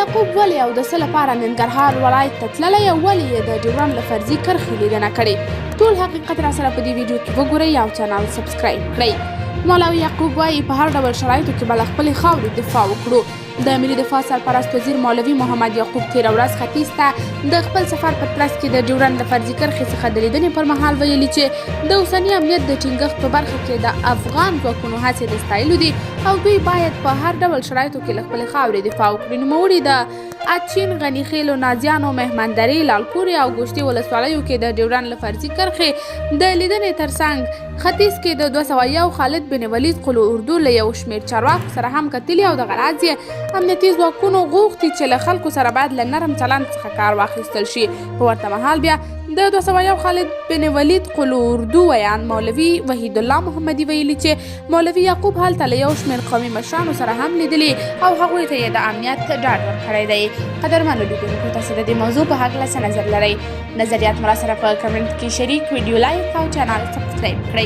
یعقوب ولې او د څه لپاره ننګرهار ولایت ته تللی او ولې یې د ډیورنډ له فرضي کرښې لیدنه کړې؟ ټول حقیقت راسره په دې ویډیو کې وګورئ او چینل سبسکرایب کړئ. مولوي یعقوب وایي په هر ډول شرایطو کې به له خپلې خاورې دفاع وکړو. د ملي دفاع سرپرست وزیر مولوي محمد یعقوب تېره ورځ ختیځ ته د خپل سفر په ترڅ کې د ډیورنډ له فرضي کرښې څخه د لیدنې پر مهال ویلي چې د اوسني امنیت د ټینګښت په برخه کې د افغان ځواکونو هڅې د ستایلو دي او دوی باید په هر ډول شرایطو کې له خپلې خاورې دفاع وکړي. نوموړي د اچین، غنیخیل، نازیانو، مهمندرې، لالپورې او ګوشتې ولسوالیو کې د ډیورنډ له فرضي کرښې د لیدنې ترڅنګ ختیځ کې د 201 خالد بن ولید قلو اردو له یو شمېر چارواکو سره هم کتلي او دغه راز یې امنیتي ځواکونو غوښتي چې له خلکو سره باید له نرم چلند څخه کار واخیستل شي. په ورته مهال بیا د 201 خالد بن ولید قلو اردو ویان مولوي وحید الله محمدي ویلي چې مولوي یعقوب هلته له یو شمېر قومي مشرانو سره هم لیدلي او هغوی ته یې د امنیت ډاډ ورکړی دی. قدرمنو لیدونکو، تاسو د دې موضوع په هکله څه نظر لرئ؟ نظریات مو راسره په کمنټ کې شریک، ویډیو لایک او چینل سبسکرایب کړئ.